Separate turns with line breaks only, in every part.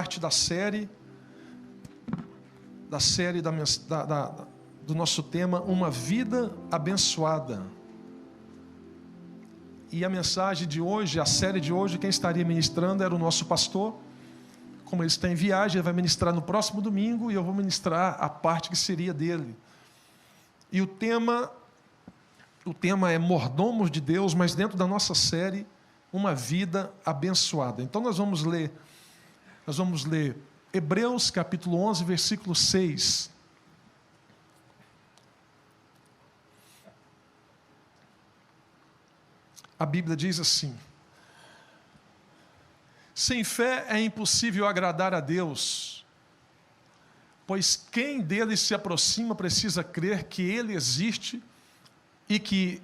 parte da série do nosso tema, uma vida abençoada. E a mensagem de hoje, a série de hoje, quem estaria ministrando era o nosso pastor. Como ele está em viagem, ele vai ministrar no próximo domingo e eu vou ministrar a parte que seria dele. E o tema é mordomos de Deus, mas dentro da nossa série, uma vida abençoada. Então nós vamos ler Hebreus capítulo 11, versículo 6. A Bíblia diz assim: sem fé é impossível agradar a Deus, pois quem dele se aproxima precisa crer que ele existe e que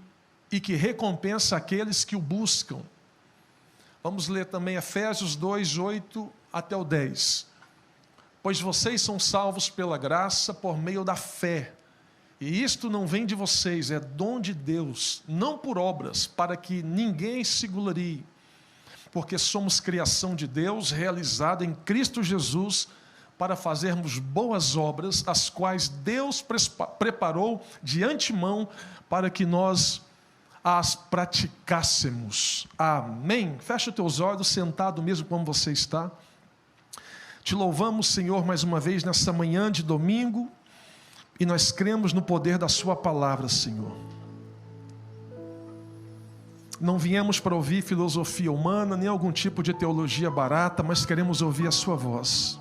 recompensa aqueles que o buscam. Vamos ler também Efésios 2, 8 até o 10. Pois vocês são salvos pela graça por meio da fé. E isto não vem de vocês, é dom de Deus, não por obras, para que ninguém se glorie. Porque somos criação de Deus, realizada em Cristo Jesus, para fazermos boas obras, as quais Deus preparou de antemão para que nós as praticássemos. Amém? Fecha teus olhos, sentado mesmo como você está. Te louvamos, Senhor, mais uma vez nessa manhã de domingo, e nós cremos no poder da sua palavra, Senhor. Não viemos para ouvir filosofia humana, nem algum tipo de teologia barata, mas queremos ouvir a sua voz.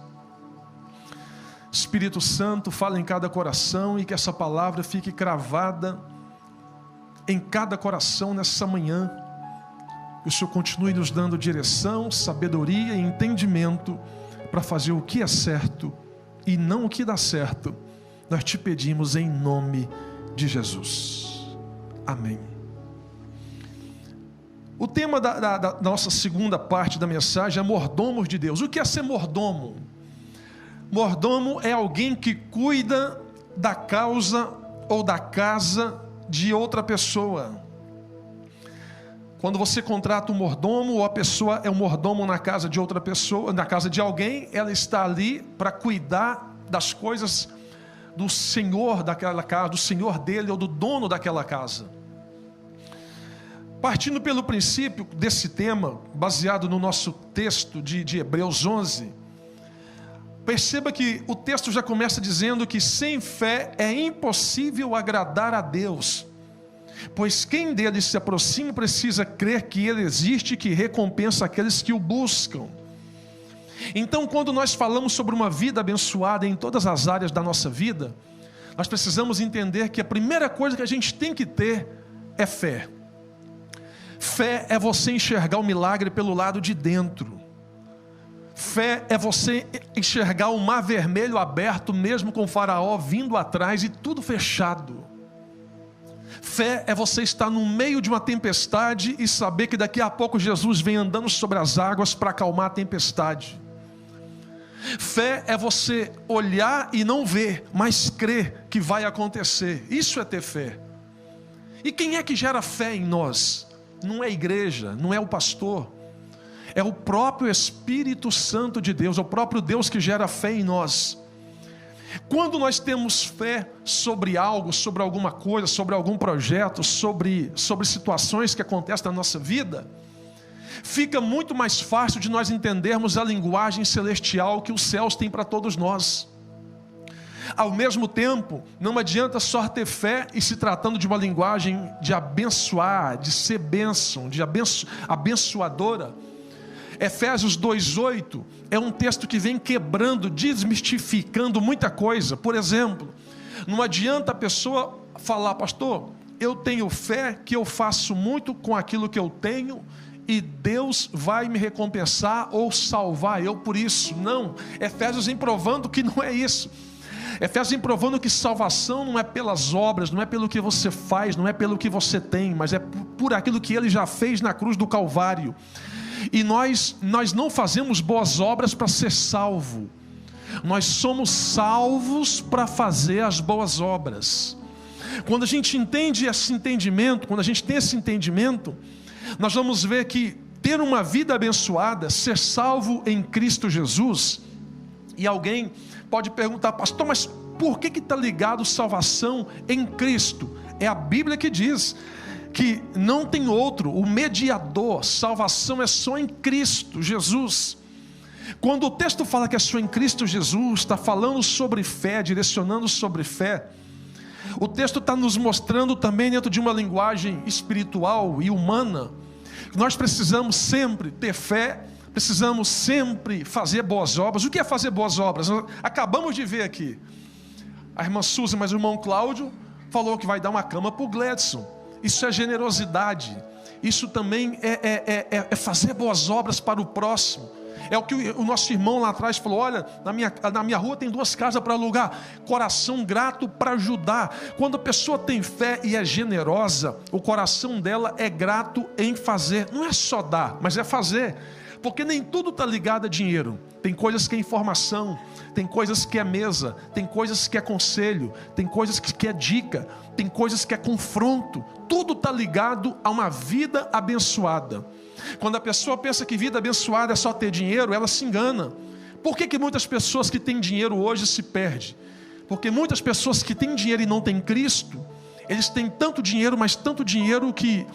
Espírito Santo, fala em cada coração e que essa palavra fique cravada em cada coração nessa manhã. Que o Senhor continue nos dando direção, sabedoria e entendimento para fazer o que é certo e não o que dá certo. Nós te pedimos em nome de Jesus. Amém. O tema da nossa segunda parte da mensagem é mordomos de Deus. O que é ser mordomo? Mordomo é alguém que cuida da causa ou da casa de outra pessoa. Quando você contrata um mordomo, ou a pessoa é um mordomo na casa de outra pessoa, na casa de alguém, ela está ali para cuidar das coisas do senhor daquela casa, do senhor dele ou do dono daquela casa. Partindo pelo princípio desse tema, baseado no nosso texto de Hebreus 11, perceba que o texto já começa dizendo que sem fé é impossível agradar a Deus, pois quem dele se aproxima precisa crer que ele existe e que recompensa aqueles que o buscam. Então, quando nós falamos sobre uma vida abençoada em todas as áreas da nossa vida, nós precisamos entender que a primeira coisa que a gente tem que ter é fé. Fé é você enxergar o milagre pelo lado de dentro. Fé é você enxergar o mar vermelho aberto, mesmo com o faraó vindo atrás e tudo fechado. Fé é você estar no meio de uma tempestade e saber que daqui a pouco Jesus vem andando sobre as águas para acalmar a tempestade. Fé é você olhar e não ver, mas crer que vai acontecer. Isso é ter fé. E quem é que gera fé em nós? Não é a igreja, não é o pastor. É o próprio Espírito Santo de Deus, é o próprio Deus que gera fé em nós. Quando nós temos fé sobre algo, sobre alguma coisa, sobre algum projeto, sobre situações que acontecem na nossa vida, fica muito mais fácil de nós entendermos a linguagem celestial que os céus têm para todos nós. Ao mesmo tempo, não adianta só ter fé e se tratando de uma linguagem de abençoar, de ser bênção, de abençoadora. Efésios 2,8 é um texto que vem quebrando, desmistificando muita coisa. Por exemplo, não adianta a pessoa falar: pastor, eu tenho fé que eu faço muito com aquilo que eu tenho e Deus vai me recompensar ou salvar eu por isso. Não, Efésios vem provando que não é isso. Efésios vem provando que salvação não é pelas obras, não é pelo que você faz, não é pelo que você tem, mas é por aquilo que Ele já fez na cruz do Calvário. E nós não fazemos boas obras para ser salvo. Nós somos salvos para fazer as boas obras. Quando a gente entende esse entendimento, quando a gente tem esse entendimento, nós vamos ver que ter uma vida abençoada, ser salvo em Cristo Jesus, E alguém pode perguntar: pastor, mas por que está ligado salvação em Cristo? É a Bíblia que diz que não tem outro, o mediador, salvação é só em Cristo Jesus. Quando o texto fala que é só em Cristo Jesus, está falando sobre fé, direcionando sobre fé. O texto está nos mostrando também, dentro de uma linguagem espiritual e humana, que nós precisamos sempre ter fé, precisamos sempre fazer boas obras. O que é fazer boas obras? Nós acabamos de ver aqui, a irmã Suzy, mas o irmão Cláudio falou que vai dar uma cama para o Gledson. Isso é generosidade, isso também é fazer boas obras para o próximo. É o que o nosso irmão lá atrás falou: olha, na minha rua tem 2 casas para alugar. Coração grato para ajudar. Quando a pessoa tem fé e é generosa, o coração dela é grato em fazer. Não é só dar, mas é fazer. Porque nem tudo está ligado a dinheiro. Tem coisas que é informação, tem coisas que é mesa, tem coisas que é conselho, tem coisas que é dica, tem coisas que é confronto. Tudo está ligado a uma vida abençoada. Quando a pessoa pensa que vida abençoada é só ter dinheiro, ela se engana. Por que muitas pessoas que têm dinheiro hoje se perdem? Porque muitas pessoas que têm dinheiro e não têm Cristo, eles têm tanto dinheiro, mas tanto dinheiro que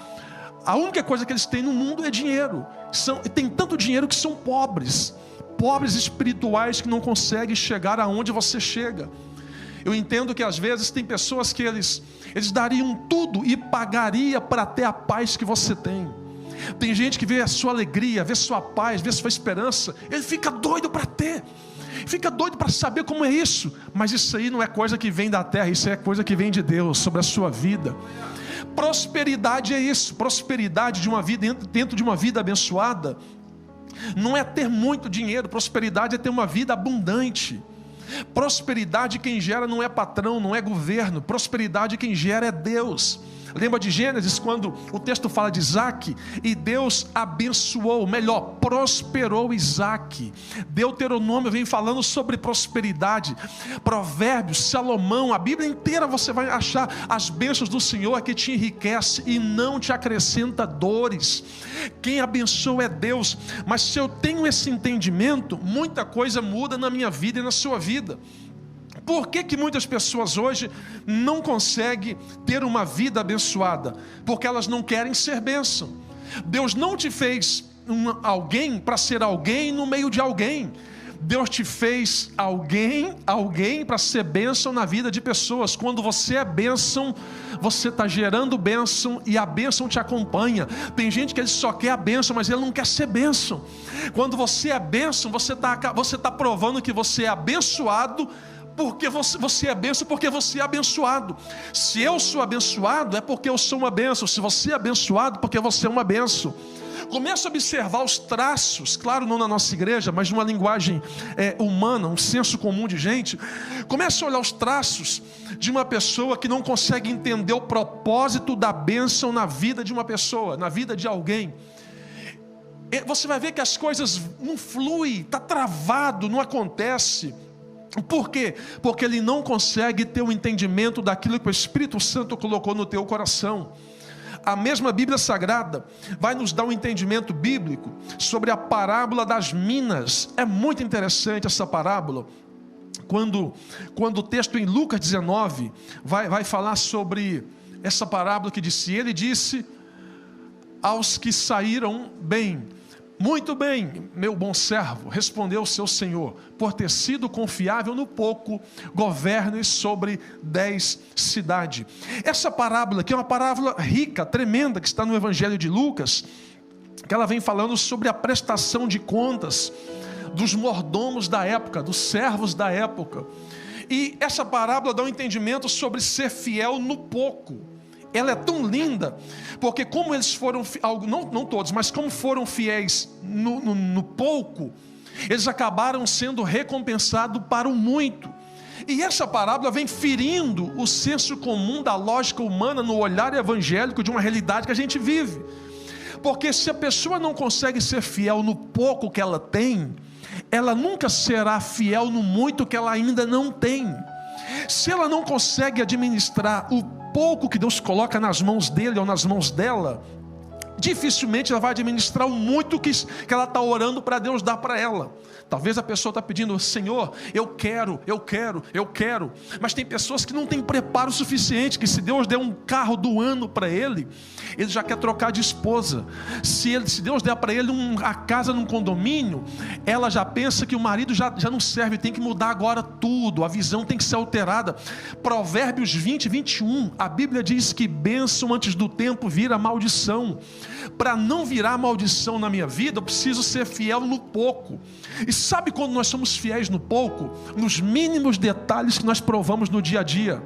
a única coisa que eles têm no mundo é dinheiro. Tem tanto dinheiro que são pobres espirituais, que não conseguem chegar aonde você chega. Eu entendo que às vezes tem pessoas que eles dariam tudo e pagaria para ter a paz que você tem. Tem gente que vê a sua alegria, vê sua paz, vê sua esperança, ele fica doido para ter, fica doido para saber como é isso. Mas isso aí não é coisa que vem da terra, isso é coisa que vem de Deus sobre a sua vida. Prosperidade é isso. Prosperidade de uma vida, dentro de uma vida abençoada, não é ter muito dinheiro. Prosperidade é ter uma vida abundante. Prosperidade quem gera não é patrão, não é governo. Prosperidade quem gera é Deus. Lembra de Gênesis, quando o texto fala de Isaac, e Deus abençoou, melhor, prosperou Isaac. Deuteronômio vem falando sobre prosperidade. Provérbios, Salomão, a Bíblia inteira você vai achar as bênçãos do Senhor, que te enriquece e não te acrescenta dores. Quem abençoa é Deus. Mas se eu tenho esse entendimento, muita coisa muda na minha vida e na sua vida. Por que muitas pessoas hoje não conseguem ter uma vida abençoada? Porque elas não querem ser bênção. Deus não te fez alguém para ser alguém no meio de alguém. Deus te fez alguém para ser bênção na vida de pessoas. Quando você é bênção, você está gerando bênção e a bênção te acompanha. Tem gente que ele só quer a bênção, mas ele não quer ser bênção. Quando você é bênção, você está provando que você é abençoado, porque você é bênção, porque você é abençoado. Se eu sou abençoado, é porque eu sou uma bênção. Se você é abençoado, porque você é uma bênção. Começa a observar os traços, claro, não na nossa igreja, mas numa linguagem humana, um senso comum de gente. Começa a olhar os traços de uma pessoa que não consegue entender o propósito da bênção na vida de uma pessoa, na vida de alguém. Você vai ver que as coisas não fluem, está travado, não acontece. Por quê? Porque ele não consegue ter o entendimento daquilo que o Espírito Santo colocou no teu coração. A mesma Bíblia Sagrada vai nos dar um entendimento bíblico sobre a parábola das minas. É muito interessante essa parábola. Quando o texto em Lucas 19 vai falar sobre essa parábola que disse: ele disse aos que saíram bem: muito bem, meu bom servo, respondeu o seu senhor, por ter sido confiável no pouco, governe sobre 10 cidades. Essa parábola aqui é uma parábola rica, tremenda, que está no Evangelho de Lucas, que ela vem falando sobre a prestação de contas dos mordomos da época, dos servos da época. E essa parábola dá um entendimento sobre ser fiel no pouco. Ela é tão linda, porque como eles foram, não todos, mas como foram fiéis no pouco, eles acabaram sendo recompensados para o muito. E essa parábola vem ferindo o senso comum da lógica humana no olhar evangélico de uma realidade que a gente vive. Porque se a pessoa não consegue ser fiel no pouco que ela tem, ela nunca será fiel no muito que ela ainda não tem. Se ela não consegue administrar o pouco que Deus coloca nas mãos dele ou nas mãos dela, dificilmente ela vai administrar o muito que ela está orando para Deus dar para ela. Talvez a pessoa está pedindo: Senhor, eu quero, mas tem pessoas que não têm preparo suficiente, que se Deus der um carro do ano para ele já quer trocar de esposa. Se Deus der para ele a casa num condomínio, ela já pensa que o marido já não serve, tem que mudar agora tudo, a visão tem que ser alterada. Provérbios 20, 21, a Bíblia diz que bênção antes do tempo vira maldição. Para não virar maldição na minha vida, eu preciso ser fiel no pouco. E sabe quando nós somos fiéis no pouco? Nos mínimos detalhes que nós provamos no dia a dia.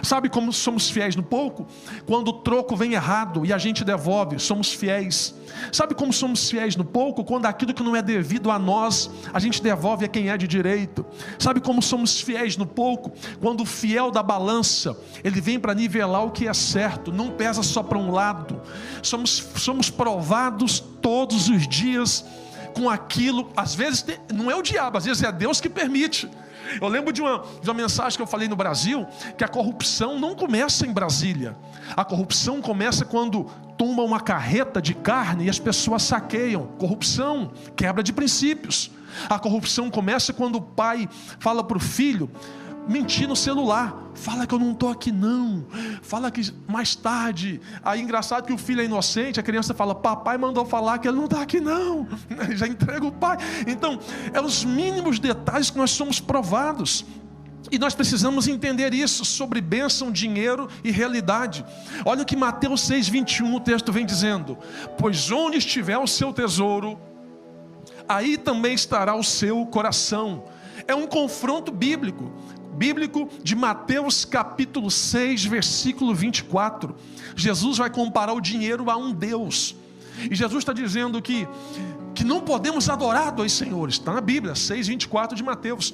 Sabe como somos fiéis no pouco? Quando o troco vem errado e a gente devolve, somos fiéis. Sabe como somos fiéis no pouco? Quando aquilo que não é devido a nós, a gente devolve a quem é de direito. Sabe como somos fiéis no pouco? Quando o fiel da balança, ele vem para nivelar o que é certo, não pesa só para um lado. Somos provados todos os dias com aquilo. Às vezes não é o diabo, às vezes é Deus que permite. Eu lembro de uma mensagem que eu falei no Brasil, que a corrupção não começa em Brasília. A corrupção começa quando tumba uma carreta de carne e as pessoas saqueiam. Corrupção, quebra de princípios. A corrupção começa quando o pai fala para o filho: mentir no celular, fala que eu não estou aqui não, fala que mais tarde. Aí engraçado que o filho é inocente, a criança fala: papai mandou falar que ele não está aqui não, já entrega o pai. Então é os mínimos detalhes que nós somos provados, e nós precisamos entender isso sobre bênção, dinheiro e realidade. Olha o que Mateus 6,21 o texto vem dizendo: pois onde estiver o seu tesouro, aí também estará o seu coração. É um confronto bíblico de Mateus capítulo 6, versículo 24. Jesus vai comparar o dinheiro a um Deus, e Jesus está dizendo que não podemos adorar dois senhores. Está na Bíblia, 6,24 de Mateus.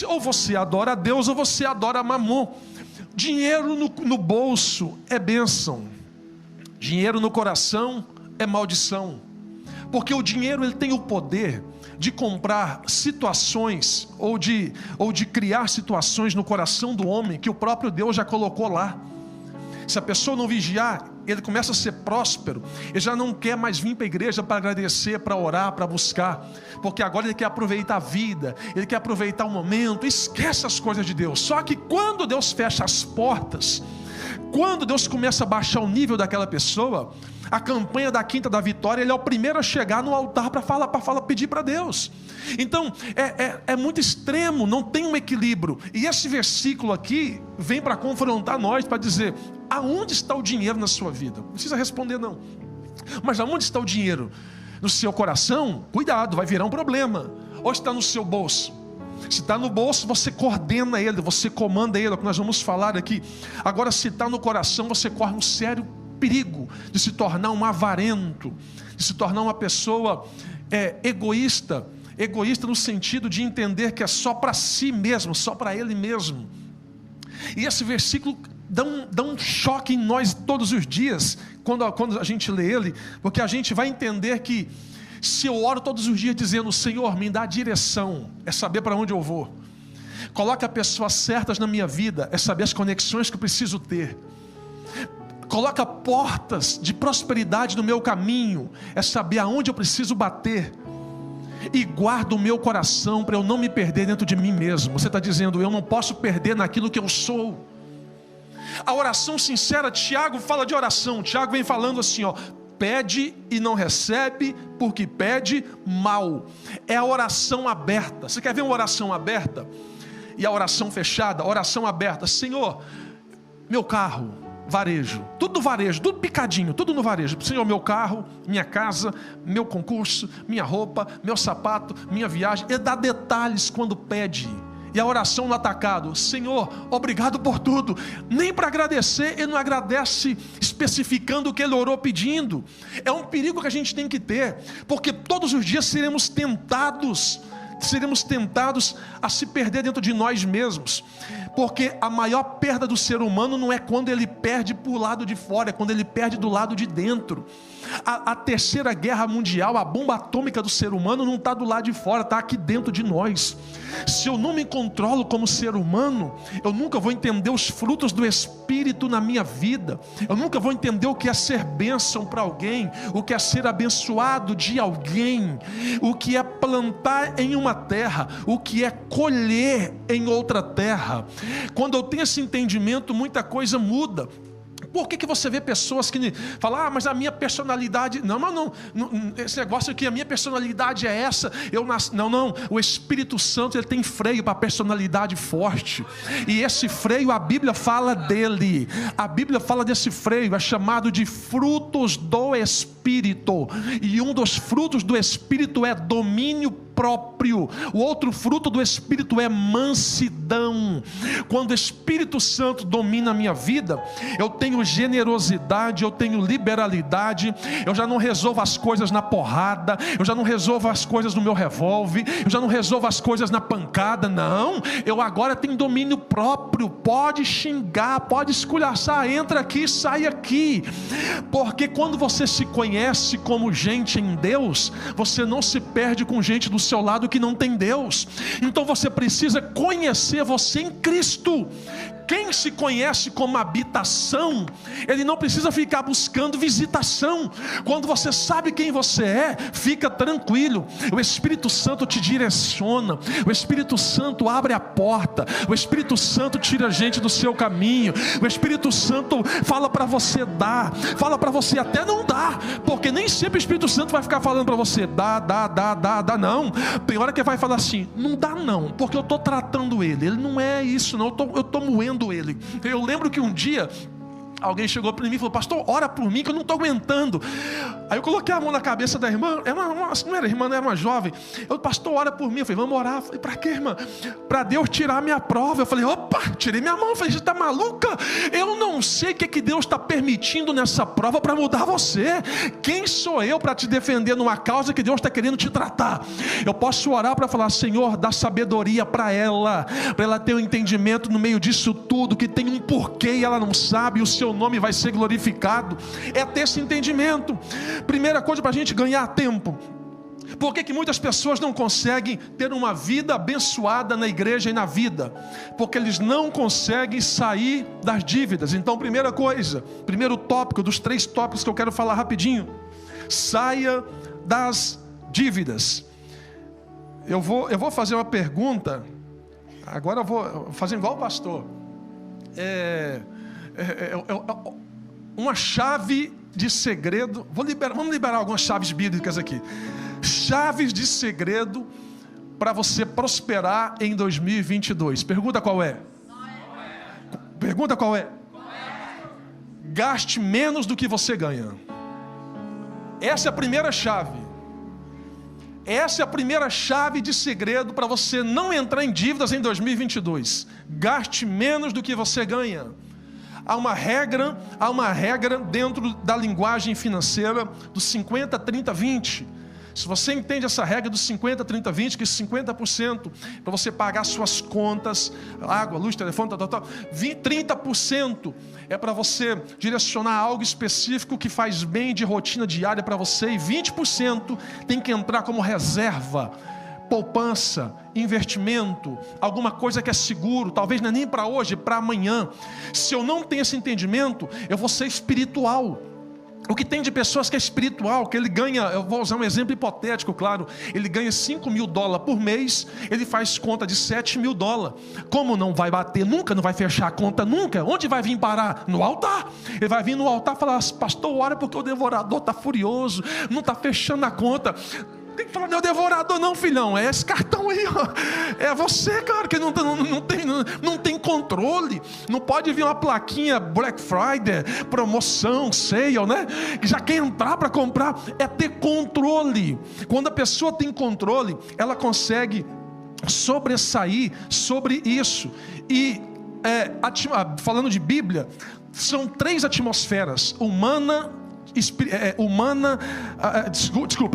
Ou você adora a Deus ou você adora Mamon. Dinheiro no bolso é bênção, dinheiro no coração é maldição, porque o dinheiro ele tem o poder de comprar situações ou de criar situações no coração do homem que o próprio Deus já colocou lá. Se a pessoa não vigiar, ele começa a ser próspero, ele já não quer mais vir para a igreja para agradecer, para orar, para buscar, porque agora ele quer aproveitar a vida, ele quer aproveitar o momento, esquece as coisas de Deus. Só que quando Deus fecha as portas, quando Deus começa a baixar o nível daquela pessoa, a campanha da Quinta da Vitória, ele é o primeiro a chegar no altar para pedir para Deus. Então é muito extremo, não tem um equilíbrio. E esse versículo aqui vem para confrontar nós, para dizer: aonde está o dinheiro na sua vida? Não precisa responder não, mas aonde está o dinheiro? No seu coração? Cuidado, vai virar um problema. Ou está no seu bolso? Se está no bolso, você coordena ele, você comanda ele, é o que nós vamos falar aqui. Agora, se está no coração, você corre um sério perigo de se tornar um avarento, de se tornar uma pessoa egoísta no sentido de entender que é só para si mesmo, só para ele mesmo. E esse versículo dá um choque em nós todos os dias, quando a gente lê ele, porque a gente vai entender que se eu oro todos os dias dizendo: Senhor, me dá direção, é saber para onde eu vou. Coloca pessoas certas na minha vida, é saber as conexões que eu preciso ter. Coloca portas de prosperidade no meu caminho, é saber aonde eu preciso bater. E guarda o meu coração para eu não me perder dentro de mim mesmo. Você está dizendo: eu não posso perder naquilo que eu sou. A oração sincera, Tiago fala de oração. Tiago vem falando assim, pede e não recebe, porque pede mal. É a oração aberta. Você quer ver uma oração aberta? E a oração fechada? A oração aberta: Senhor, meu carro, varejo, tudo varejo, tudo picadinho, tudo no varejo. Senhor, meu carro, minha casa, meu concurso, minha roupa, meu sapato, minha viagem. Ele dá detalhes quando pede. E a oração no atacado: Senhor, obrigado por tudo. Nem para agradecer, ele não agradece especificando o que ele orou pedindo. É um perigo que a gente tem que ter, porque todos os dias seremos tentados seremos tentados a se perder dentro de nós mesmos, porque a maior perda do ser humano não é quando ele perde para o lado de fora, é quando ele perde do lado de dentro. A terceira guerra mundial, a bomba atômica do ser humano não está do lado de fora, está aqui dentro de nós. Se eu não me controlo como ser humano, eu nunca vou entender os frutos do Espírito na minha vida, eu nunca vou entender o que é ser bênção para alguém, o que é ser abençoado de alguém, o que é plantar em uma terra, o que é colher em outra terra. Quando eu tenho esse entendimento, muita coisa muda. Por que você vê pessoas que falam, mas a minha personalidade... Não, esse negócio aqui, a minha personalidade é essa, eu nasci... Não, o Espírito Santo, ele tem freio para a personalidade forte, e esse freio, a Bíblia fala dele, a Bíblia fala desse freio, é chamado de frutos do Espírito, e um dos frutos do Espírito é domínio próprio. O outro fruto do Espírito é mansidão. Quando o Espírito Santo domina a minha vida, eu tenho generosidade, eu tenho liberalidade, eu já não resolvo as coisas na porrada, eu já não resolvo as coisas no meu revólver, eu já não resolvo as coisas na pancada, não, eu agora tenho domínio próprio. Pode xingar, pode esculachar, entra aqui, sai aqui, porque quando você se conhece como gente em Deus, você não se perde com gente do seu lado que não tem Deus. Então você precisa conhecer você em Cristo. Quem se conhece como habitação, ele não precisa ficar buscando visitação. Quando você sabe quem você é, fica tranquilo. O Espírito Santo te direciona, o Espírito Santo abre a porta, o Espírito Santo tira a gente do seu caminho, o Espírito Santo fala para você dar, fala para você até não dar, porque nem sempre o Espírito Santo vai ficar falando para você dá, não. Tem hora que vai falar assim, não dá não, porque eu estou tratando ele não é isso não, eu estou moendo ele. Eu lembro que um dia alguém chegou para mim e falou, pastor, ora por mim que eu não estou aguentando. Aí eu coloquei a mão na cabeça da irmã, não era irmã, não era uma jovem. Eu, pastor, ora por mim. Eu falei, vamos orar. Eu falei, para quê, irmã? Para Deus tirar a minha prova. Eu falei, opa, tirei minha mão. Eu falei, você está maluca? Eu não sei o que Deus está permitindo nessa prova para mudar você. Quem sou eu para te defender numa causa que Deus está querendo te tratar? Eu posso orar para falar, Senhor, dá sabedoria para ela ter um entendimento no meio disso tudo, que tem um porquê e ela não sabe, e o seu nome vai ser glorificado. É ter esse entendimento. Primeira coisa para a gente ganhar tempo. Por que muitas pessoas não conseguem ter uma vida abençoada na igreja e na vida? Porque eles não conseguem sair das dívidas. Então, primeira coisa, primeiro tópico dos 3 tópicos que eu quero falar rapidinho: saia das dívidas. Eu vou fazer uma pergunta. Agora eu vou fazer igual o pastor. Uma chave de segredo. Vamos liberar algumas chaves bíblicas aqui. Chaves de segredo para você prosperar em 2022. Pergunta qual é? Pergunta qual é? Gaste menos do que você ganha. Essa é a primeira chave. Essa é a primeira chave de segredo para você não entrar em dívidas em 2022. Gaste menos do que você ganha. Há uma regra dentro da linguagem financeira do 50, 30, 20. Se você entende essa regra dos 50, 30, 20, que 50% para você pagar suas contas, água, luz, telefone, 30% é para você direcionar algo específico que faz bem de rotina diária para você, e 20% tem que entrar como reserva, poupança, investimento, alguma coisa que é seguro, talvez não é nem para hoje, é para amanhã. Se eu não tenho esse entendimento, eu vou ser espiritual. O que tem de pessoas que é espiritual, que ele ganha, eu vou usar um exemplo hipotético, claro, ele ganha $5.000 por mês, ele faz conta de $7.000. Como não vai bater nunca, não vai fechar a conta nunca? Onde vai vir parar? No altar. Ele vai vir no altar e falar, pastor, ora porque o devorador está furioso, não está fechando a conta. Tem que falar, não é o devorador não, filhão, é esse cartão aí, ó. É você, cara, que não tem controle. Não pode vir uma plaquinha Black Friday, promoção, sale, né? Que já quer entrar para comprar. É ter controle. Quando a pessoa tem controle, ela consegue sobressair sobre isso. E falando de Bíblia, são 3 atmosferas: humana, humana,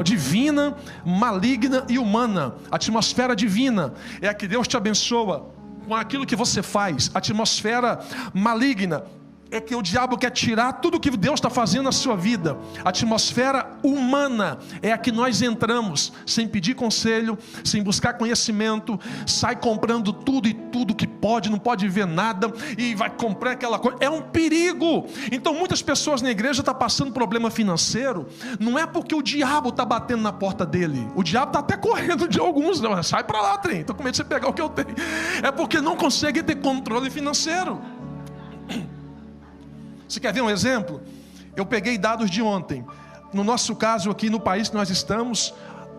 divina, maligna e humana. A atmosfera divina é a que Deus te abençoa com aquilo que você faz. A atmosfera maligna é que o diabo quer tirar tudo que Deus está fazendo na sua vida. A atmosfera humana é a que nós entramos sem pedir conselho, sem buscar conhecimento, sai comprando tudo e tudo que pode, não pode ver nada e vai comprar aquela coisa. É um perigo. Então muitas pessoas na igreja estão passando problema financeiro, não é porque o diabo está batendo na porta dele, o diabo está até correndo de alguns, não, sai para lá, trem, estou com medo de você pegar o que eu tenho. É porque não consegue ter controle financeiro. Você quer ver um exemplo? Eu peguei dados de ontem. No nosso caso aqui no país que nós estamos,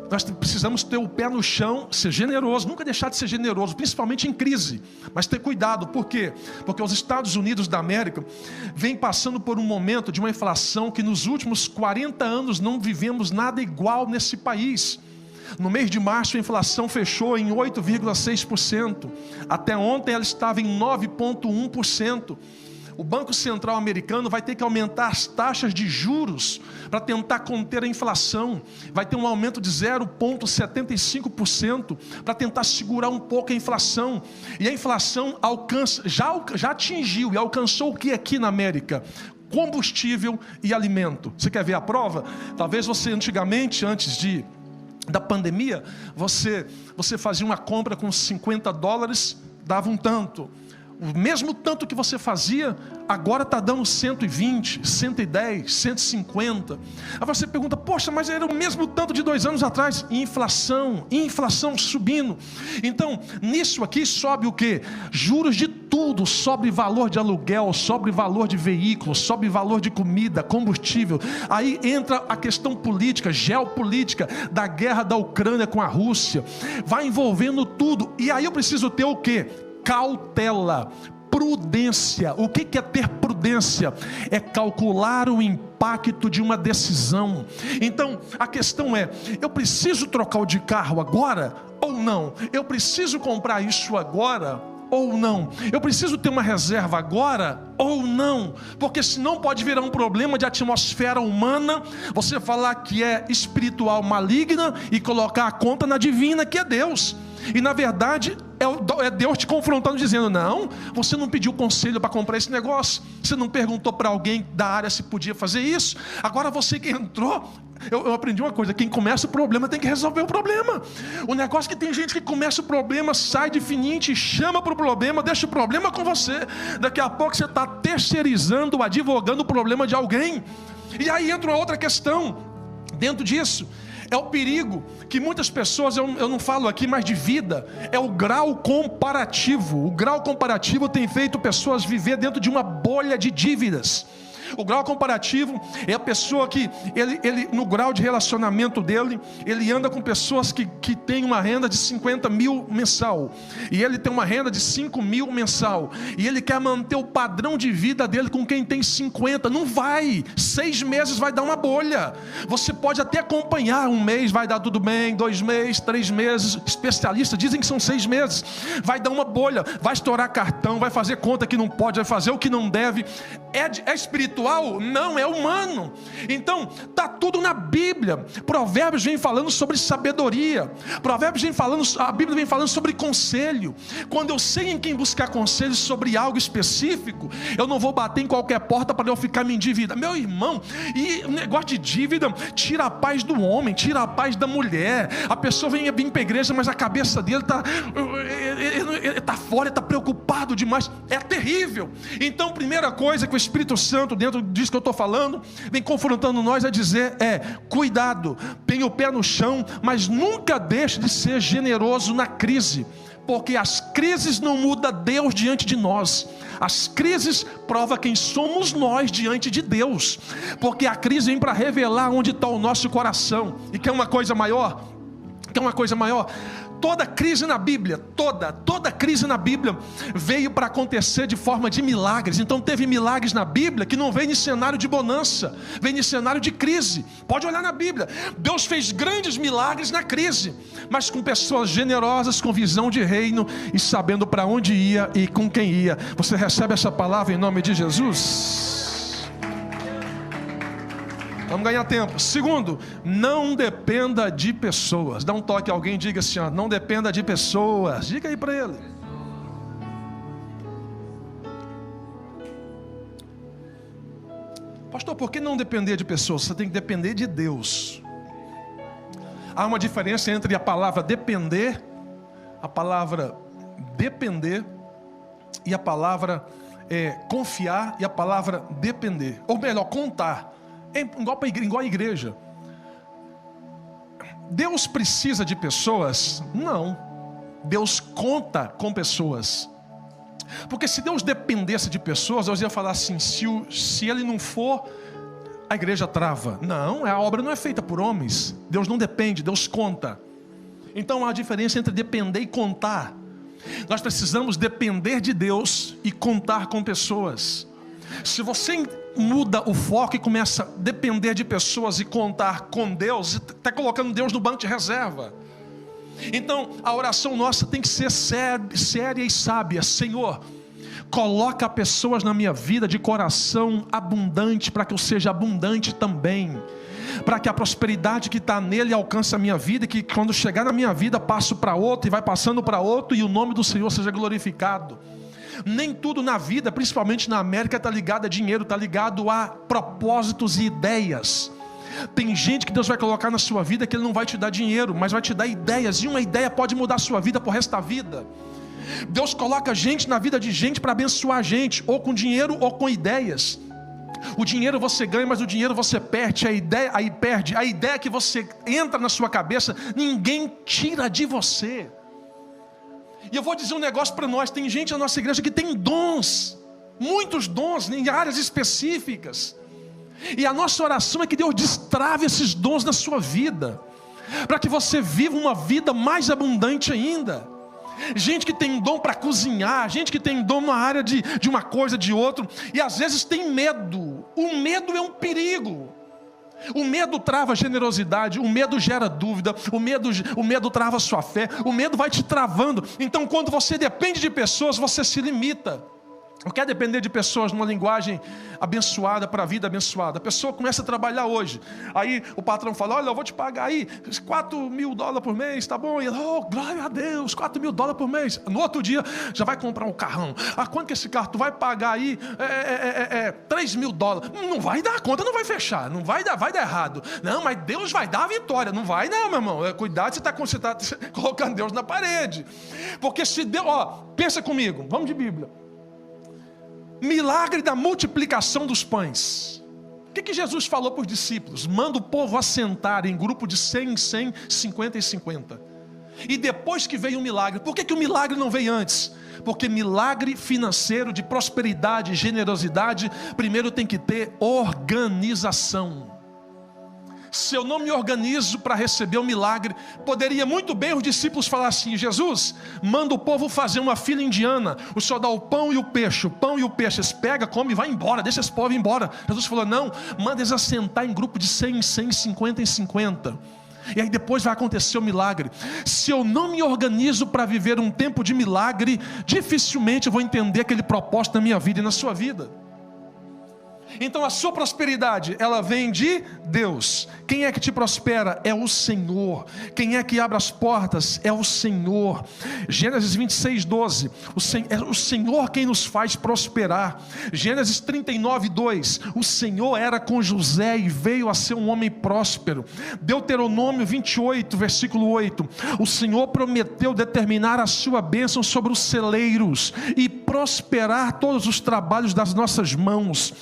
nós precisamos ter o pé no chão, ser generoso, nunca deixar de ser generoso, principalmente em crise. Mas ter cuidado, por quê? Porque os Estados Unidos da América vem passando por um momento de uma inflação que nos últimos 40 anos não vivemos nada igual nesse país. No mês de março a inflação fechou em 8,6%. Até ontem ela estava em 9,1%. O Banco Central americano vai ter que aumentar as taxas de juros para tentar conter a inflação. Vai ter um aumento de 0,75% para tentar segurar um pouco a inflação. E a inflação já atingiu e alcançou o que aqui na América? Combustível e alimento. Você quer ver a prova? Talvez você antigamente, antes da pandemia, você fazia uma compra com $50, dava um tanto. O mesmo tanto que você fazia, agora está dando 120, 110, 150. Aí você pergunta, poxa, mas era o mesmo tanto de 2 anos atrás. Inflação subindo. Então, nisso aqui sobe o quê? Juros de tudo, sobe valor de aluguel, sobe valor de veículo, sobe valor de comida, combustível. Aí entra a questão política, geopolítica, da guerra da Ucrânia com a Rússia. Vai envolvendo tudo. E aí eu preciso ter o quê? Cautela, prudência. O que é ter prudência? É calcular o impacto de uma decisão. Então a questão é, eu preciso trocar o de carro agora ou não? Eu preciso comprar isso agora ou não? Eu preciso ter uma reserva agora ou não? Porque senão pode virar um problema de atmosfera humana, você falar que é espiritual maligna e colocar a conta na divina, que é Deus. E na verdade é Deus te confrontando, dizendo, não, você não pediu conselho para comprar esse negócio, você não perguntou para alguém da área se podia fazer isso, agora você que entrou. Eu aprendi uma coisa, quem começa o problema tem que resolver o problema. O negócio é que tem gente que começa o problema, sai de fininho, chama para o problema, deixa o problema com você. Daqui a pouco você está terceirizando, advogando o problema de alguém. E aí entra uma outra questão dentro disso. É o perigo que muitas pessoas, eu não falo aqui mais de vida, é o grau comparativo. O grau comparativo tem feito pessoas viver dentro de uma bolha de dívidas. O grau comparativo é a pessoa que, ele no grau de relacionamento dele, ele anda com pessoas que têm uma renda de 50 mil mensal, e ele tem uma renda de 5 mil mensal, e ele quer manter o padrão de vida dele com quem tem 50, não vai, 6 meses vai dar uma bolha. Você pode até acompanhar, 1 mês vai dar tudo bem, 2 meses, 3 meses, especialistas dizem que são 6 meses, vai dar uma bolha, vai estourar cartão, vai fazer conta que não pode, vai fazer o que não deve. É espiritual? Não, é humano. Então está tudo na Bíblia. Provérbios vem falando sobre sabedoria, a Bíblia vem falando sobre conselho. Quando eu sei em quem buscar conselho sobre algo específico, eu não vou bater em qualquer porta para eu ficar me endividando. Meu irmão, e o negócio de dívida tira a paz do homem, tira a paz da mulher. A pessoa vem para a igreja, mas a cabeça dele está fora, está preocupado demais. É terrível. Então, primeira coisa que o Espírito Santo, dentro disso que eu estou falando, vem confrontando nós a dizer cuidado, tenha o pé no chão, mas nunca deixe de ser generoso na crise, porque as crises não mudam Deus diante de nós. As crises provam quem somos nós diante de Deus, porque a crise vem para revelar onde está o nosso coração. E quer uma coisa maior? Toda crise na Bíblia, toda crise na Bíblia veio para acontecer de forma de milagres. Então teve milagres na Bíblia que não veio em cenário de bonança, veio em cenário de crise. Pode olhar na Bíblia, Deus fez grandes milagres na crise, mas com pessoas generosas, com visão de reino e sabendo para onde ia e com quem ia. Você recebe essa palavra em nome de Jesus? Vamos ganhar tempo. Segundo, não dependa de pessoas. Dá um toque a alguém e diga assim, ó, não dependa de pessoas. Diga aí para ele. Pastor, por que não depender de pessoas? Você tem que depender de Deus. Há uma diferença entre a palavra depender e a palavra confiar e a palavra depender. Ou melhor, contar. É igual a igreja. Deus precisa de pessoas? Não. Deus conta com pessoas. Porque se Deus dependesse de pessoas, Deus ia falar assim, se ele não for, a igreja trava. Não, a obra não é feita por homens. Deus não depende, Deus conta. Então há a diferença entre depender e contar. Nós precisamos depender de Deus e contar com pessoas. Se você muda o foco e começa a depender de pessoas e contar com Deus, está colocando Deus no banco de reserva. Então a oração nossa tem que ser séria e sábia. Senhor, coloca pessoas na minha vida de coração abundante, para que eu seja abundante também, para que a prosperidade que está nele alcance a minha vida, e que quando chegar na minha vida passo para outro e vai passando para outro, e o nome do Senhor seja glorificado. Nem tudo na vida, principalmente na América, está ligado a dinheiro, está ligado a propósitos e ideias. Tem gente que Deus vai colocar na sua vida que Ele não vai te dar dinheiro, mas vai te dar ideias, e uma ideia pode mudar a sua vida por resto da vida. Deus coloca gente na vida de gente para abençoar a gente, ou com dinheiro ou com ideias. O dinheiro você ganha, mas o dinheiro você perde. A ideia que você entra na sua cabeça, ninguém tira de você. E eu vou dizer um negócio para nós, tem gente na nossa igreja que tem dons, muitos dons em áreas específicas, e a nossa oração é que Deus destrave esses dons na sua vida, para que você viva uma vida mais abundante ainda. Gente que tem dom para cozinhar, gente que tem dom na área de uma coisa, de outra, e às vezes tem medo. O medo é um perigo. O medo trava a generosidade, o medo gera dúvida, o medo trava a sua fé, o medo vai te travando. Então quando você depende de pessoas, você se limita. Não quer depender de pessoas numa linguagem abençoada para a vida abençoada. A pessoa começa a trabalhar hoje, aí o patrão fala, olha, eu vou te pagar aí $4.000 por mês, tá bom? E ela, oh, glória a Deus, $4.000 por mês. No outro dia, já vai comprar um carrão. Quanto que esse carro tu vai pagar aí? $3.000. Não vai dar, a conta não vai fechar, não vai dar errado. Não, mas Deus vai dar a vitória. Não vai não, meu irmão. Cuidado, você está colocando Deus na parede. Porque se Deus, pensa comigo, vamos de Bíblia. Milagre da multiplicação dos pães. O que Jesus falou para os discípulos? Manda o povo assentar em grupo de 100 em 100, 50 em 50. E depois que veio o milagre, por que o milagre não veio antes? Porque milagre financeiro, de prosperidade, generosidade, primeiro tem que ter organização. Se eu não me organizo para receber o milagre, poderia muito bem os discípulos falar assim, Jesus, manda o povo fazer uma fila indiana, o Senhor dá o pão e o peixe, eles pegam, come e vai embora, deixa esse povo ir embora. Jesus falou, não, manda eles assentar em grupo de 100 em 100, 50 em 50. E aí depois vai acontecer o milagre. Se eu não me organizo para viver um tempo de milagre, dificilmente eu vou entender aquele propósito na minha vida e na sua vida. Então a sua prosperidade, ela vem de Deus. Quem é que te prospera? É o Senhor. Quem é que abre as portas? É o Senhor. Gênesis 26, 12. É o Senhor quem nos faz prosperar. Gênesis 39, 2. O Senhor era com José e veio a ser um homem próspero. Deuteronômio 28, versículo 8. O Senhor prometeu determinar a sua bênção sobre os celeiros e prosperar todos os trabalhos das nossas mãos.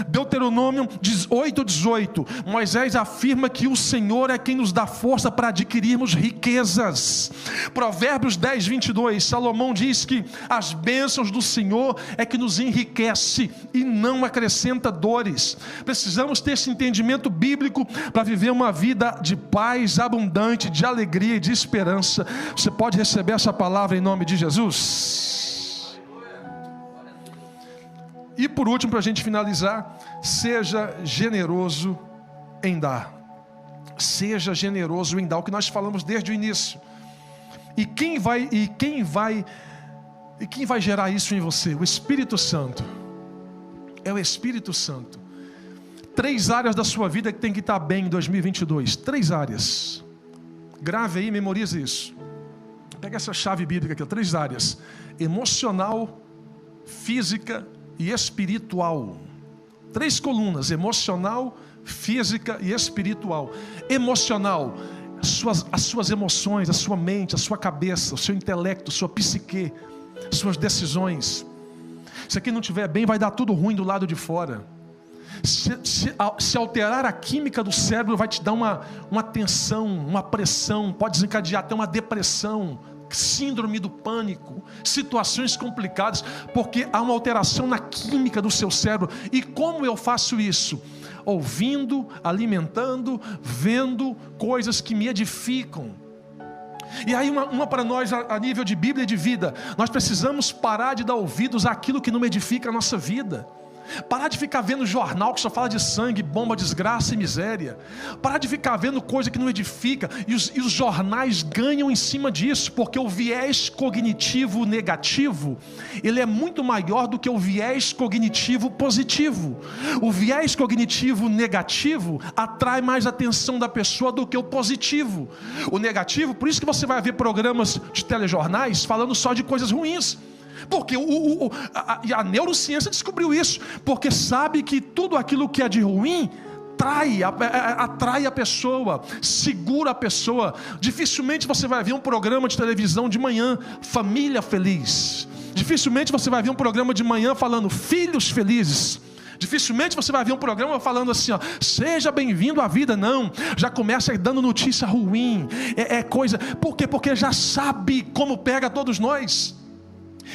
Deuteronômio 8, 18. Moisés afirma que o Senhor é quem nos dá força para adquirirmos riquezas. Provérbios 10, 22. Salomão diz que as bênçãos do Senhor é que nos enriquece e não acrescenta dores. Precisamos ter esse entendimento bíblico para viver uma vida de paz abundante, de alegria e de esperança. Você pode receber essa palavra em nome de Jesus? E por último, para a gente finalizar, seja generoso em dar. Seja generoso em dar, o que nós falamos desde o início. E quem vai gerar isso em você? O Espírito Santo. É o Espírito Santo. 3 áreas da sua vida que tem que estar bem em 2022. 3 áreas. Grave aí, memorize isso. Pega essa chave bíblica aqui, 3 áreas: emocional, física e espiritual. 3 colunas: emocional, física e espiritual. Emocional, as suas emoções, a sua mente, a sua cabeça, o seu intelecto, sua psique, suas decisões. Se aqui não estiver bem, vai dar tudo ruim do lado de fora. Se alterar a química do cérebro, vai te dar uma tensão, uma pressão, pode desencadear até uma depressão, síndrome do pânico, situações complicadas, porque há uma alteração na química do seu cérebro. E como eu faço isso? Ouvindo, alimentando, vendo coisas que me edificam. E aí uma para nós a nível de Bíblia e de vida: nós precisamos parar de dar ouvidos àquilo que não edifica a nossa vida. Parar de ficar vendo jornal que só fala de sangue, bomba, desgraça e miséria. Parar de ficar vendo coisa que não edifica. E os jornais ganham em cima disso, porque o viés cognitivo negativo, ele é muito maior do que o viés cognitivo positivo. O viés cognitivo negativo atrai mais a atenção da pessoa do que o positivo. O negativo, por isso que você vai ver programas de telejornais falando só de coisas ruins. Porque a neurociência descobriu isso, porque sabe que tudo aquilo que é de ruim atrai a pessoa, segura a pessoa. Dificilmente você vai ver um programa de televisão de manhã, família feliz. Dificilmente você vai ver um programa de manhã falando filhos felizes. Dificilmente você vai ver um programa falando assim, ó, seja bem-vindo à vida. Não, já começa dando notícia ruim, coisa. Por quê? Porque já sabe como pega todos nós.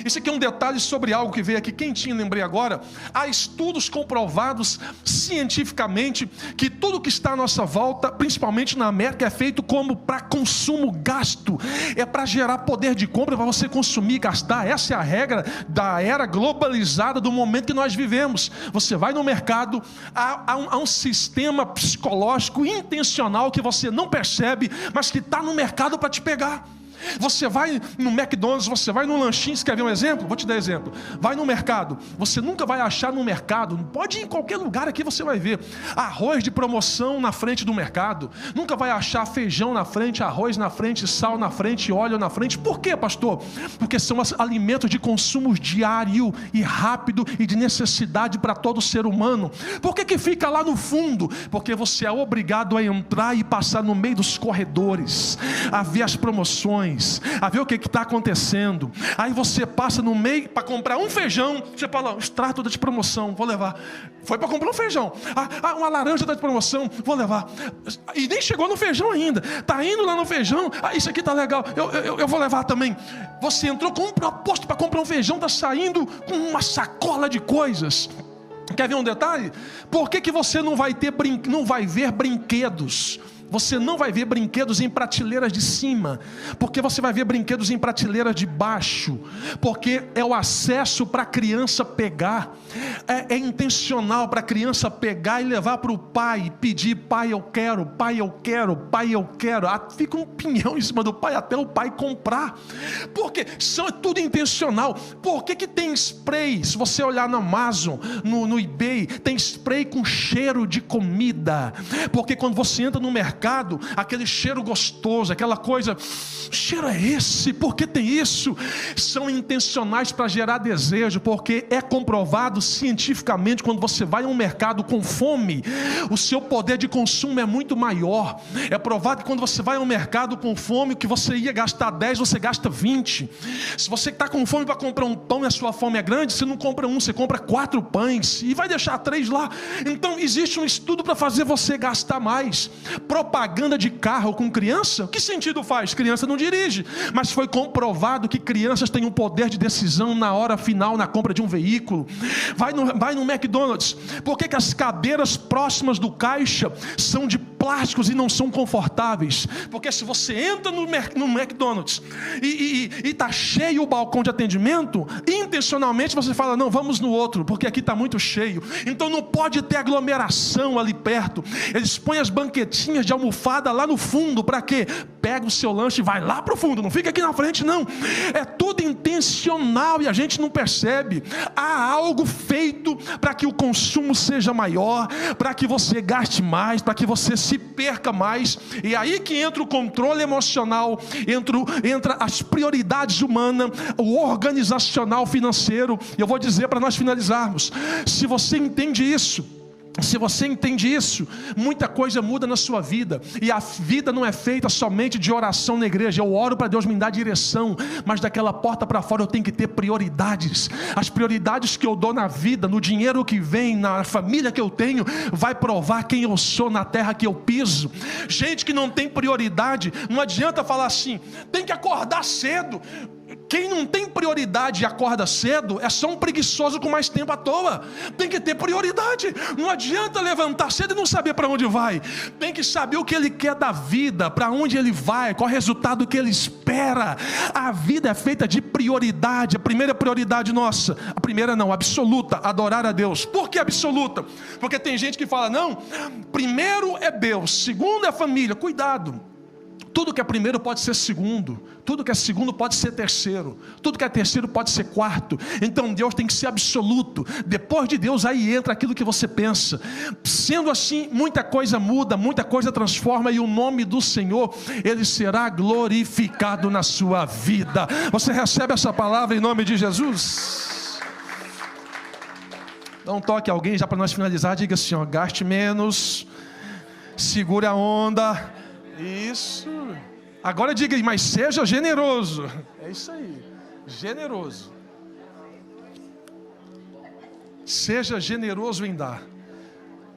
Esse aqui é um detalhe sobre algo que veio aqui quentinho, lembrei agora. Há estudos comprovados cientificamente que tudo que está à nossa volta, principalmente na América, é feito como para consumo, gasto. É para gerar poder de compra, para você consumir e gastar. Essa é a regra da era globalizada do momento que nós vivemos. Você vai no mercado, há um sistema psicológico intencional que você não percebe, mas que está no mercado para te pegar. Você vai no McDonald's, você vai no lanchinho. Você quer ver um exemplo? Vou te dar exemplo. Vai no mercado, você nunca vai achar no mercado, pode ir em qualquer lugar aqui, você vai ver arroz de promoção na frente do mercado. Nunca vai achar feijão na frente, arroz na frente, sal na frente, óleo na frente. Por quê, pastor? Porque são alimentos de consumo diário e rápido e de necessidade para todo ser humano. Por que fica lá no fundo? Porque você é obrigado a entrar e passar no meio dos corredores, a ver as promoções, a ver o que está acontecendo. Aí você passa no meio para comprar um feijão, você fala, extrato está de promoção, vou levar. Foi para comprar um feijão. Uma laranja está de promoção, vou levar. E nem chegou no feijão ainda, está indo lá no feijão. Isso aqui está legal, eu vou levar também. Você entrou com um propósito para comprar um feijão, está saindo com uma sacola de coisas. Quer ver um detalhe? Por que você não vai ver brinquedos? Você não vai ver brinquedos em prateleiras de cima, porque você vai ver brinquedos em prateleiras de baixo, porque é o acesso para a criança pegar, é intencional para a criança pegar e levar para o pai, pedir, pai eu quero, pai eu quero, pai eu quero. Fica um pinhão em cima do pai até o pai comprar, porque é tudo intencional. Por que tem spray? Se você olhar na Amazon, no eBay, tem spray com cheiro de comida, porque quando você entra no mercado, aquele cheiro gostoso, aquela coisa, que cheiro é esse? Por que tem isso? São intencionais para gerar desejo, porque é comprovado cientificamente, quando você vai a um mercado com fome, o seu poder de consumo é muito maior. É provado que quando você vai a um mercado com fome, o que você ia gastar 10, você gasta 20. Se você está com fome para comprar um pão e a sua fome é grande, você não compra um, você compra 4 pães e vai deixar 3 lá. Então existe um estudo para fazer você gastar mais. Propaganda de carro com criança, que sentido faz? Criança não dirige, mas foi comprovado que crianças têm um poder de decisão na hora final, na compra de um veículo. Vai no McDonald's, por que as cadeiras próximas do caixa são de plásticos e não são confortáveis. Porque se você entra no McDonald's e está cheio o balcão de atendimento, intencionalmente você fala, não, vamos no outro, porque aqui está muito cheio. Então não pode ter aglomeração ali perto. Eles põem as banquetinhas de almofada lá no fundo. Para quê? Pega o seu lanche e vai lá para o fundo, não fica aqui na frente não. É tudo intencional e a gente não percebe. Há algo feito para que o consumo seja maior, para que você gaste mais, para que você se perca mais. E aí que entra o controle emocional, entra as prioridades humanas, o organizacional financeiro. E eu vou dizer para nós finalizarmos, se você entende isso, muita coisa muda na sua vida. E a vida não é feita somente de oração na igreja. Eu oro para Deus me dar direção, mas daquela porta para fora eu tenho que ter prioridades. As prioridades que eu dou na vida, no dinheiro que vem, na família que eu tenho, vai provar quem eu sou na terra que eu piso. Gente que não tem prioridade, não adianta falar assim, tem que acordar cedo. Quem não tem prioridade e acorda cedo é só um preguiçoso com mais tempo à toa. Tem que ter prioridade. Não adianta levantar cedo e não saber para onde vai. Tem que saber o que ele quer da vida, para onde ele vai, qual é o resultado que ele espera. A vida é feita de prioridade. A primeira prioridade nossa, a primeira não, absoluta, adorar a Deus. Por que absoluta? Porque tem gente que fala, não, primeiro é Deus, segundo é a família. Cuidado. Tudo que é primeiro pode ser segundo, tudo que é segundo pode ser terceiro, tudo que é terceiro pode ser quarto. Então Deus tem que ser absoluto. Depois de Deus aí entra aquilo que você pensa. Sendo assim, muita coisa muda, muita coisa transforma, e o nome do Senhor, Ele será glorificado na sua vida. Você recebe essa palavra em nome de Jesus? Dá um toque a alguém já para nós finalizar, diga assim, ó, gaste menos, segure a onda. Isso. Agora diga aí, mas seja generoso. É isso aí, generoso. Seja generoso em dar.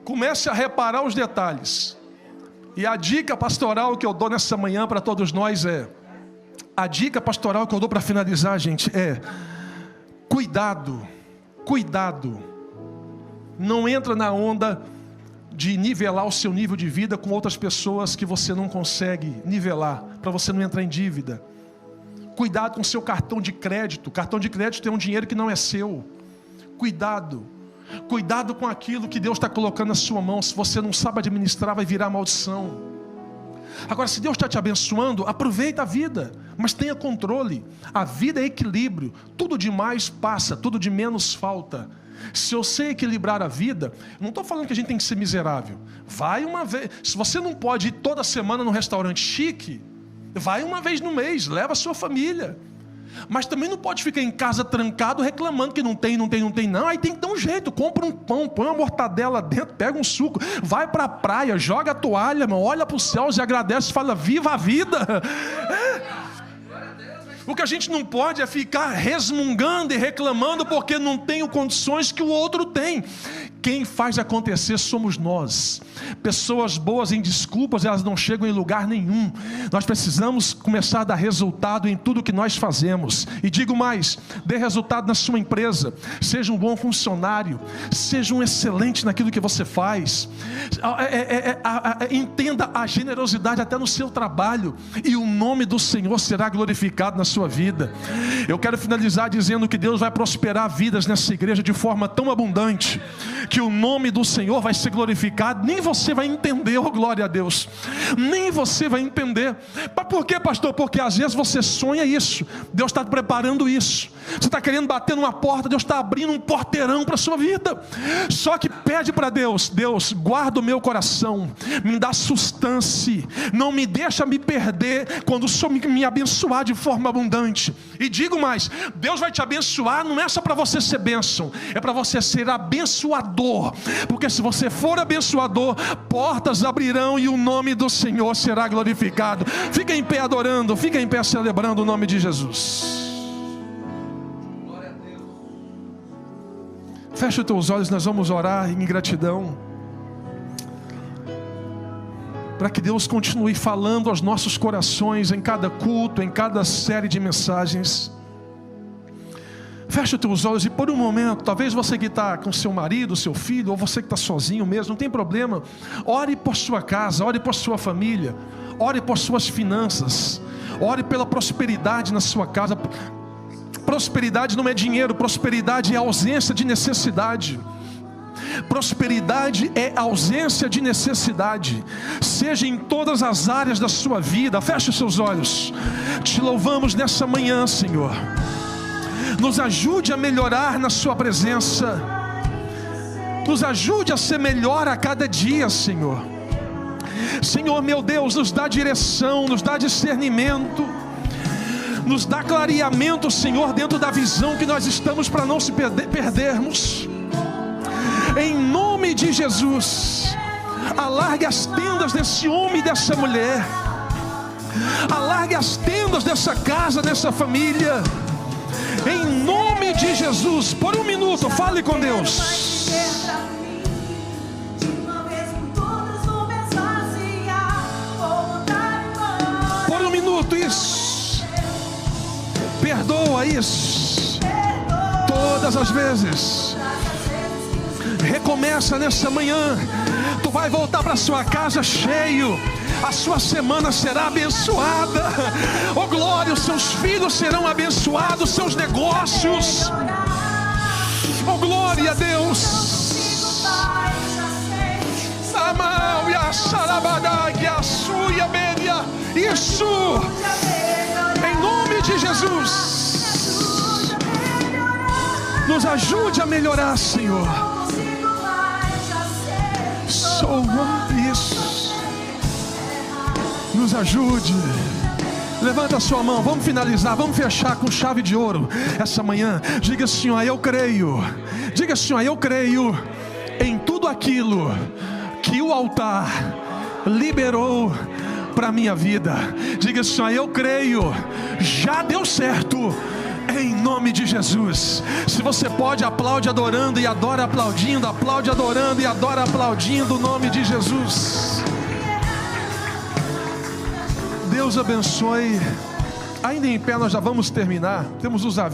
Comece a reparar os detalhes. E a dica pastoral que eu dou nessa manhã para todos nós a dica pastoral que eu dou para finalizar, gente, cuidado. Não entra na onda de nivelar o seu nível de vida com outras pessoas que você não consegue nivelar, para você não entrar em dívida. Cuidado com o seu cartão de crédito. Cartão de crédito tem um dinheiro que não é seu. Cuidado com aquilo que Deus está colocando na sua mão. Se você não sabe administrar, vai virar maldição. Agora, se Deus está te abençoando, aproveita a vida, mas tenha controle. A vida é equilíbrio. Tudo de mais passa, tudo de menos falta. Se eu sei equilibrar a vida, não estou falando que a gente tem que ser miserável. Vai uma vez. Se você não pode ir toda semana num restaurante chique, vai uma vez no mês, leva a sua família. Mas também não pode ficar em casa trancado reclamando que não tem. Não, aí tem que dar um jeito. Compra um pão, põe uma mortadela dentro, pega um suco, vai para a praia, joga a toalha, irmão, olha para os céus e agradece e fala, viva a vida. O que a gente não pode é ficar resmungando e reclamando porque não tenho condições que o outro tem. Quem faz acontecer somos nós. Pessoas boas em desculpas, elas não chegam em lugar nenhum. Nós precisamos começar a dar resultado em tudo que nós fazemos. E digo mais, dê resultado na sua empresa. Seja um bom funcionário, seja um excelente naquilo que você faz. Entenda a generosidade até no seu trabalho, e o nome do Senhor será glorificado na sua vida. Eu quero finalizar dizendo que Deus vai prosperar vidas nessa igreja de forma tão abundante, que o nome do Senhor vai ser glorificado. Nem você vai entender, oh glória a Deus, nem você vai entender. Mas por quê, pastor? Porque às vezes você sonha isso, Deus está preparando isso. Você está querendo bater numa porta, Deus está abrindo um porteirão para a sua vida. Só que pede para Deus, Deus, guarda o meu coração, me dá sustância, não me deixa me perder quando o Senhor me abençoar de forma abundante. E digo mais, Deus vai te abençoar, não é só para você ser bênção, é para você ser abençoador. Porque se você for abençoador, portas abrirão e o nome do Senhor será glorificado. Fica em pé adorando, fica em pé celebrando o nome de Jesus. Fecha os teus olhos, nós vamos orar em gratidão, para que Deus continue falando aos nossos corações em cada culto, em cada série de mensagens. Feche os teus olhos e por um momento, talvez você que está com seu marido, seu filho, ou você que está sozinho mesmo, não tem problema. Ore por sua casa, ore por sua família, ore por suas finanças, ore pela prosperidade na sua casa. Prosperidade não é dinheiro, prosperidade é ausência de necessidade. Prosperidade é ausência de necessidade, seja em todas as áreas da sua vida. Feche os seus olhos. Te louvamos nessa manhã, Senhor. Nos ajude a melhorar na sua presença. Nos ajude a ser melhor a cada dia, Senhor. Senhor meu Deus, nos dá direção, nos dá discernimento, nos dá clareamento, Senhor, dentro da visão que nós estamos, para não se perdermos. Em nome de Jesus, alargue as tendas desse homem e dessa mulher, alargue as tendas dessa casa, dessa família, em nome de Jesus. Por um minuto, fale com Deus. Por um minuto, isso. Perdoa isso. Todas as vezes. Recomeça nessa manhã. Tu vai voltar para sua casa cheio. A sua semana será abençoada. Oh glória, os seus filhos serão abençoados, seus negócios. Oh glória a Deus. Isso. Em nome de Jesus. Nos ajude a melhorar, Senhor. Isso. Nos ajude. Levanta a sua mão, vamos finalizar, vamos fechar com chave de ouro essa manhã. Diga assim, ó, eu creio. Diga assim, ó, eu creio em tudo aquilo que o altar liberou para minha vida. Diga assim, ó, eu creio, já deu certo. Em nome de Jesus. Se você pode, aplaude adorando e adora aplaudindo. Aplaude adorando e adora aplaudindo o nome de Jesus. Deus abençoe. Ainda em pé, nós já vamos terminar. Temos os avisos.